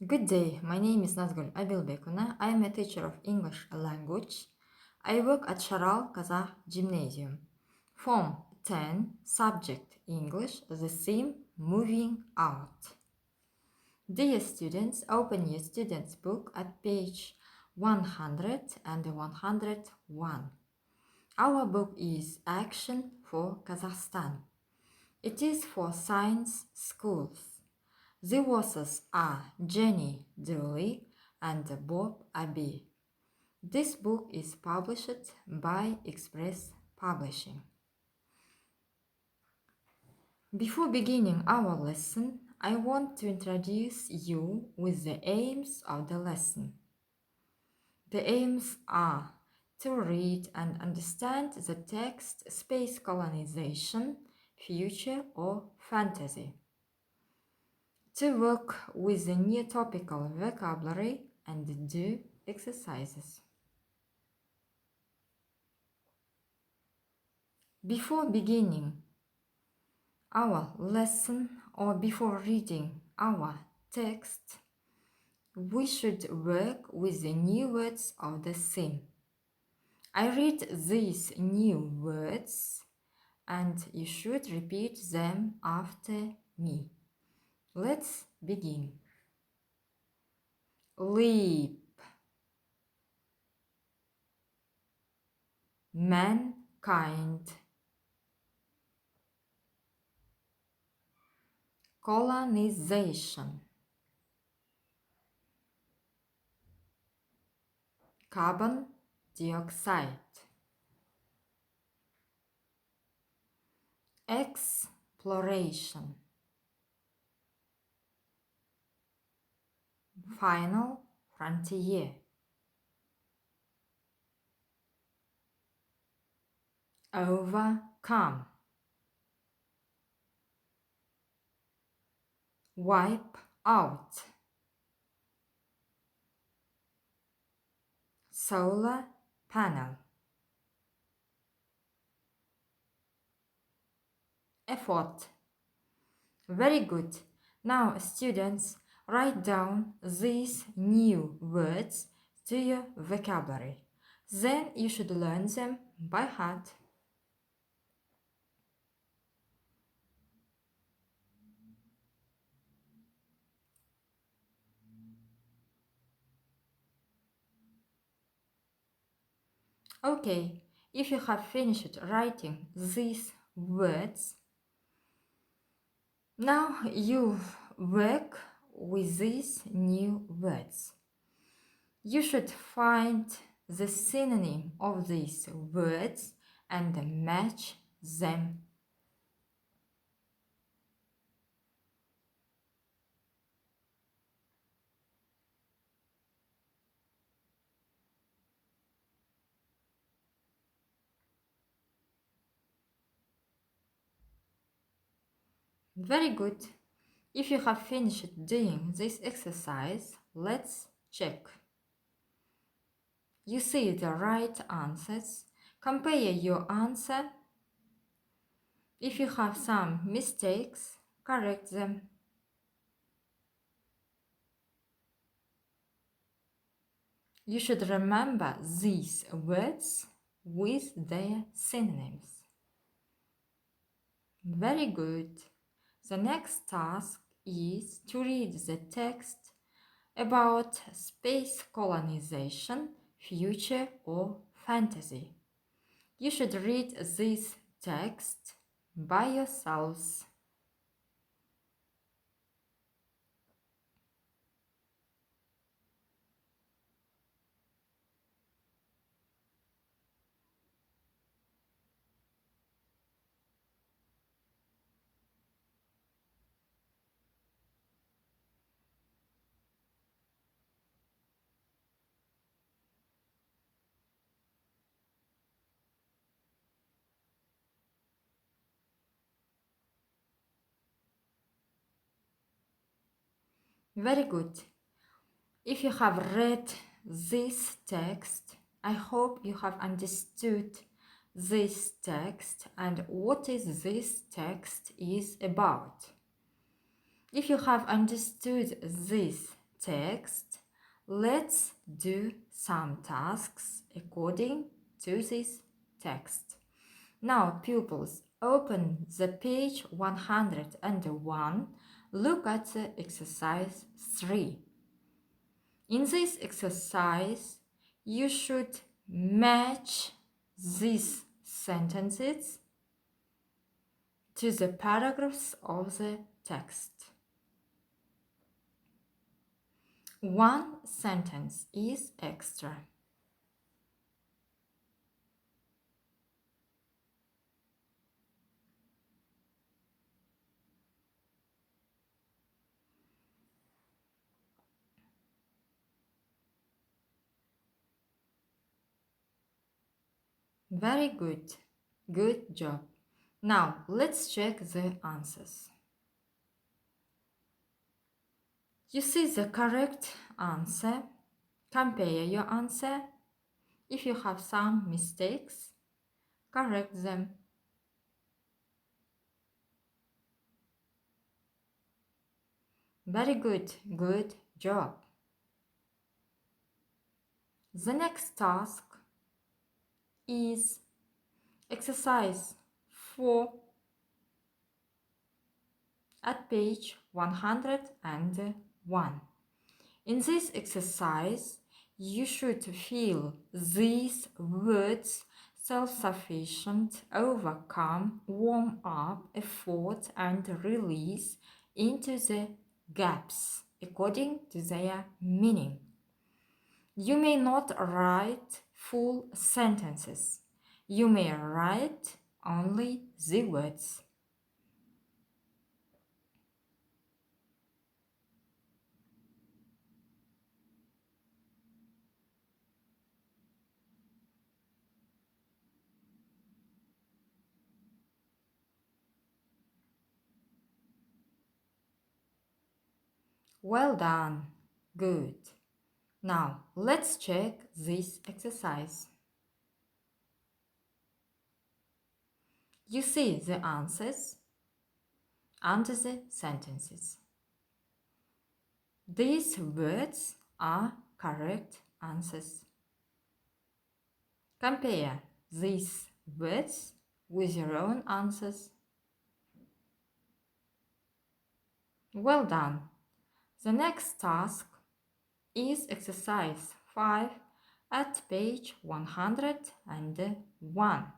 Good day, my name is Nazgul Abilbekovna. I am a teacher of English language. I work at Sharal Kazakh Gymnasium. Form 10, subject English, the theme moving out. Dear students, open your student's book at page 100 and 101. Our book is Action for Kazakhstan. It is for science schools. The authors are Jenny Dooley and Bob Abbey. This book is published by Express Publishing. Before beginning our lesson, I want to introduce you with the aims of the lesson. The aims are to read and understand the text Space Colonization, Future or Fantasy. To work with the new topical vocabulary and do exercises. Before beginning our lesson or before reading our text, we should work with the new words of the theme. I read these new words and you should repeat them after me. Let's begin. Leap, mankind, colonization, carbon dioxide, exploration, final frontier, overcome, wipe out, solar panel, effort. Very good. Now students, write down these new words to your vocabulary. Then you should learn them by heart. Okay, if you have finished writing these words, now you work with these new words. You should find the synonym of these words and match them. Very good. If you have finished doing this exercise, let's check. You see the right answers. Compare your answer. If you have some mistakes, correct them. You should remember these words with their synonyms. Very good. The next task is to read the text about space colonization, future or fantasy. You should read this text by yourselves. Very good. If you have read this text, I hope you have understood this text and what is this text is about. If you have understood this text. Let's do some tasks according to this text. Now, pupils, open the page 101. Look at the exercise 3. In this exercise, you should match these sentences to the paragraphs of the text. One sentence is extra. Very good. Good job. Now, let's check the answers. You see the correct answer. Compare your answer. If you have some mistakes, correct them. Very good. Good job. The next task is exercise 4 at page 101. In this exercise, you should fill these words: self-sufficient, overcome, warm up, effort, and release into the gaps according to their meaning. You may not write full sentences. You may write only the words. Well done. Good. Now, let's check this exercise. You see the answers under the sentences. These words are correct answers. Compare these words with your own answers. Well done. The next task is exercise 5 at page 101.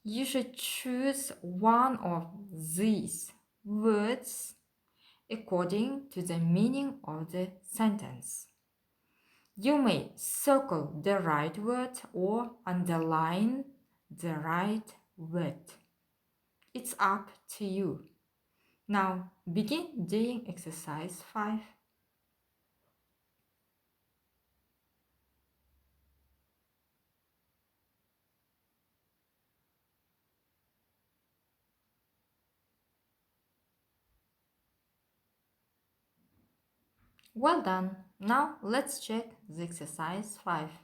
You should choose one of these words according to the meaning of the sentence. You may circle the right word or underline the right word. It's up to you. Now begin doing exercise 5. Well done. Now let's check the exercise 5.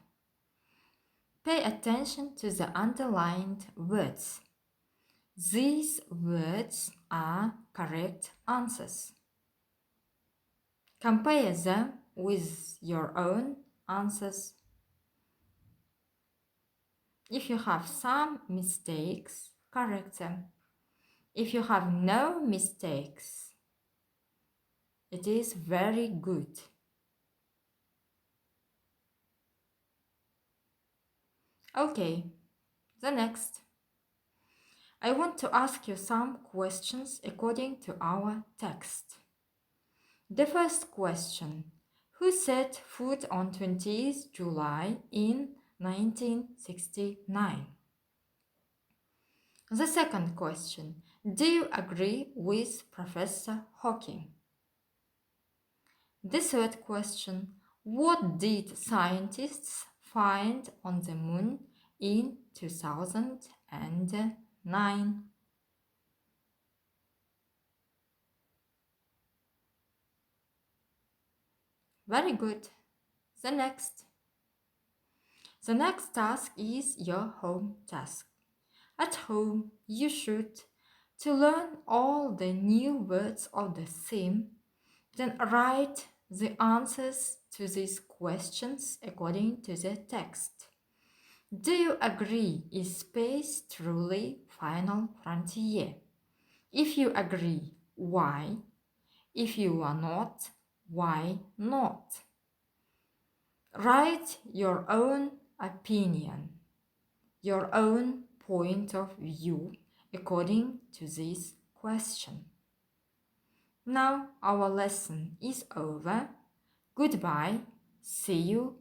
Pay attention to the underlined words. These words are correct answers. Compare them with your own answers. If you have some mistakes, correct them. If you have no mistakes, it is very good. Okay, the next. I want to ask you some questions according to our text. The first question: who set foot on 20th July in 1969? The second question: do you agree with Professor Hawking? The third question: what did scientists find on the moon in 2009? Very good. The next task is your home task. At home, you should to learn all the new words of the theme, then write the answers to these questions according to the text. Do you agree? Is space truly final frontier? If you agree, why? If you are not, why not? Write your own opinion, your own point of view according to this question. Now our lesson is over. Goodbye. See you